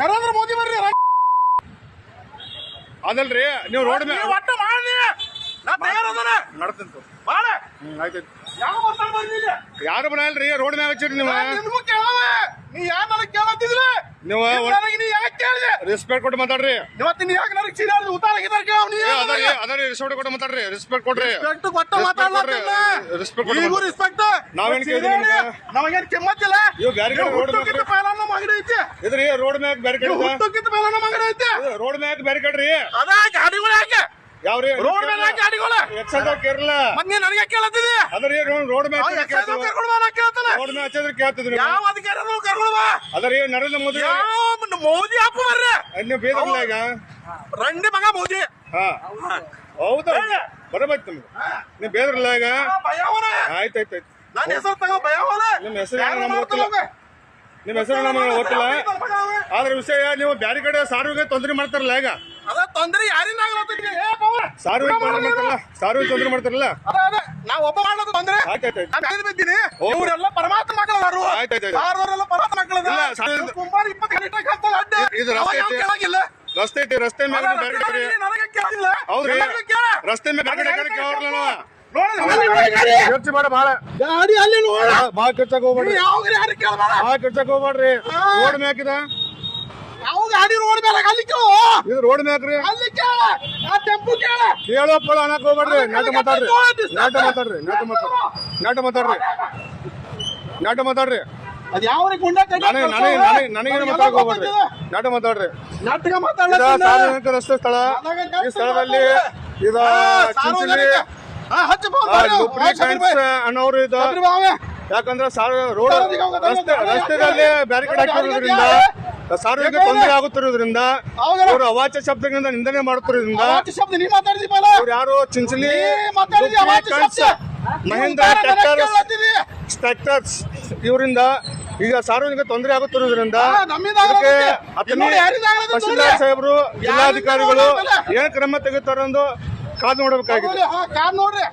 ನರೇಂದ್ರ ಮೋದಿ ಬರ್ರಿ ಅದಲ್ರಿ ನೀವು ರೋಡ್ ಮೇಲೆ ಒಟ್ಟು ಮಾಡಿ ನಾ ತಯಾರದನ ನಡ್ತಂತ ಮಾಡ ಆಯ್ತು ಯಾವ ಮಾತಾಡ್ ಬಂದಿಲ್ಲ ಯಾರು ಬರಲ್ರಿ ರೋಡ್ ಮ್ಯಾಗ ಹಚ್ಚಿರಿ ನೀವು ನಿಮ್ಗೂ ಕೇಳವ ನೀ ಯಾರು ನನಗೆ ಕೇಳತ್ತಿದ್ರಿ ನೀವು ನನಗೆ ನೀ ಯಾಕೆ ಕೇಳಿದೆ ರೆಸ್ಪೆಕ್ಟ್ ಕೊಟ್ಟು ಮಾತಾಡ್ರಿ ಇವತ್ತು ನೀ ಯಾಕೆ ನನಗೆ ಸೀರಿಯಲ್ ಉತ್ತಾರ ಗಿತ್ತಾರ ಕೇಳವ್ ನೀ ಅದರಿ ರೆಸ್ಪೆಕ್ಟ್ ಕೊಟ್ಟು ಮಾತಾಡ್ರಿ ರೆಸ್ಪೆಕ್ಟ್ ಕೊಡ್ರಿ ರೆಸ್ಪೆಕ್ಟ್ ಕೊಟ್ಟು ಮಾತಾಡ್ಲತ್ತಿಲ್ಲ ರೆಸ್ಪೆಕ್ಟ್ ಈಗೂ ರೆಸ್ಪೆಕ್ಟ್ ನಾವೇನ್ ಕೇಳಿದ್ವಿ ನಿಮ್ಗೆ ನಮಗೇನ್ ಕೆಮ್ಮತ್ತಿಲ್ಲ ಇವ್ ಬ್ಯಾರಿಕೇಡ್ ರೋಡ್ ಹುಟ್ಟಕ್ಕಿಂತ ಪೈಲ ನಮ್ಮ ಅಂಗಡಿ ಐತಿ ಇದ್ರಿ ರೋಡ್ ಮ್ಯಾಗ ಬ್ಯಾರಿಕೇಡ್ ಹುಟ್ಟಕ್ಕಿಂತ ಪೈಲ ನಮ್ಮ ಅಂಗಡಿ ಐತಿ ರೋಡ್ ಮ್ಯಾಗ ಬ್ಯಾರಿಕೇಡ್ ರೀ ಅದ ಗಾಡಿಗಳು ಯಾಕೆ ಯಾವ್ರಿ ರೋಡ್ ಮೇಲೆ ಯಾಕೆ ಗಾಡಿಗಳು ಎಕ್ಸೈಸ್ ಕೇರಳ ಮತ್ತೆ ನನಗೆ ಕೇಳತ್ತಿದ್ದಿ ಅದರಿ ರೋಡ್ ಮ್ಯಾಗ ಕರ್ಕೊಂಡು ಬಾ ಕೇಳ್ತಾನೆ ರೋಡ್ ಮ್ಯಾಗ ಹಚ್ಚಿದ್ರೆ ಕೇಳ್ತಿದ್ರಿ ಯಾವ ಅಧಿಕಾರಿ ಕರ್ಕೊಂಡು ಬಾ ಅದರಿ ನರೇಂದ್ರ ಮೋದಿ ಯಾವ ಮೋದಿ ಅಪ್ಪ ಬರ್ರಿ ನೀವು ಬೇದಿಲ್ಲ ಈಗ ರಂಡಿ ಮಗ ಮೋದಿ ಹಾ ಹೌದಾ ಬರಬೇಕು ನಿಮ್ಗೆ ನೀವು ಬೇದ್ರಲ್ಲ ಈಗ ಭಯವನ ಆಯ್ತಾಯ್ತಾಯ್ತು ನನ್ನ ಹೆಸರು ತಗೋ ಭಯವನ ನಿಮ್ಮ ಹೆಸರು ನಮ್ಗೆ ಗೊತ್ತಿಲ್ಲ ನಿಮ್ಮ ಹೆಸರು ನಮಗೆ ಗೊತ್ತಿಲ್ಲ ಆದ್ರೆ ವಿಷಯ ನೀವು ಬ್ಯಾರೆ ಕಡೆ ಸಾರಿಗೆ ತೊಂದರೆ ಮಾಡ್ತಾರಲ್ಲ ಈಗ ಅದ ತೊಂದ್ರೆ ಯಾರಿನಾಗ ಸಾರಿಗೆ ತೊಂದರೆ ಮಾಡ್ತಾರಲ್ಲ ಸಾರಿಗೆ ತೊಂದರೆ ಮಾಡ್ತಾರಲ್ಲ ನಾವ್ ಒಬ್ಬ ಮಾಡೋದು ತೊಂದ್ರೆ ಆಯ್ತಾಯ್ತು ನಾನು ಬಿದ್ದೀನಿ ಇವರೆಲ್ಲ ಪರಮಾತ್ಮ ಮಕ್ಕಳದಾರು ಆಯ್ತಾಯ್ತು ಸಾರದವರೆಲ್ಲ ಪರಮಾತ್ಮ ಮಕ್ಕಳದ ಸುಮಾರು 20 ಗಂಟೆ ಹಾಕ್ತಾರೆ ಅಡ್ಡಿ ಇದು ರಸ್ತೆ ಐತಿ ಕೇಳಾಗಿಲ್ಲ ರಸ್ತೆ ಐತಿ ರಸ್ತೆ ಮೇಲೆ ಬ್ಯಾರೆ ಕಡೆ ನನಗೆ ಕೇಳಿಲ್ಲ ಹೌದ್ರಿ ರಸ್ತೆ ಮೇಲೆ ಬ್ಯಾರೆ ಕಡೆ ಕೇಳೋರ್ಲ ಖರ್ಚು ಮಾಡ ಬಾಳ ಗಾಡಿ ಅಲ್ಲಿ ನೋಡ ಬಾಳ ಖರ್ಚಾಗ ಹೋಗ್ಬೇಡ್ರಿ ಯಾವ ಗಾಡಿ ಕೇಳಬೇಡ ಬಾಳ ಖರ್ಚಾಗ ಹೋಗ್ಬೇಡ್ರಿ ರೋಡ್ ಮ್ಯಾಕಿದ ಯಾವ ಗಾಡಿ ರೋಡ್ ಮೇಲೆ ಅಲ್ಲಿ ಕೇಳು ಇದು ರೋಡ್ ಮ್ಯಾಕ್ರಿ ಅಲ್ಲಿ ಕೇಳ ಆ ಟೆಂಪು ಕೇಳ ಕೇಳೋ ಪಳ ಅನ್ನಕ್ ಹೋಗ್ಬೇಡ್ರಿ ನಾಟ ಮಾತಾಡ್ರಿ ನಾಟ ಮಾತಾಡ್ರಿ ನಾಟ ಮಾತಾಡ್ರಿ ನಾಟ ಮಾತಾಡ್ರಿ ನಾಟ ಮಾತಾಡ್ರಿ ಅದ್ ಯಾವ ಗುಂಡ ನನಗೇನು ಮಾತಾಡಕ್ ಹೋಗ್ಬೇಡ್ರಿ ನಾಟ ಮಾತಾಡ್ರಿ ನಾಟಕ ಇದ ಮಾತಾಡ ಸಾರ್ವಜನಿಕ ರಸ್ತೆ ಸ್ಥಳ ಈ ಸ್ಥಳದಲ್ಲಿ ಇದ ಚಿಂಚಲಿ ಅನ್ನೋರು ಇದ ಯಾಕಂದ್ರೆ ರೋಡ್ ರಸ್ತೆದಲ್ಲಿ ಬ್ಯಾರಿಕೇಡ್ ಹಾಕಿರೋದ್ರಿಂದ ಸಾರ್ವಜನಿಕ ತೊಂದರೆ ಆಗುತ್ತಿರೋದ್ರಿಂದ ಅವರು ಅವಾಚ್ಯ ಶಬ್ದಗಳಿಂದ ನಿಂದನೆ ಮಾಡುತ್ತಿರೋದ್ರಿಂದ ಶಬ್ದ ನೀ ಮಾತಾಡಿದಿ ಅವ್ರು ಯಾರು ಚಿಂಚಲಿ ಮಹೇಂದ್ರ ಟ್ರ್ಯಾಕ್ಟರ್ಸ್ ಇವರಿಂದ ಈಗ ಸಾರ್ವಜನಿಕ ತೊಂದರೆ ಆಗುತ್ತಿರೋದ್ರಿಂದ ತಹಶೀಲ್ದಾರ್ ಸಾಹೇಬರು ಜಿಲ್ಲಾಧಿಕಾರಿಗಳು ಏನ್ ಕ್ರಮ ತೆಗೆದುತ್ತಾರೆಂದು ಕಾದು ನೋಡಬೇಕಾಗಿದೆ ನೋಡ್ರಿ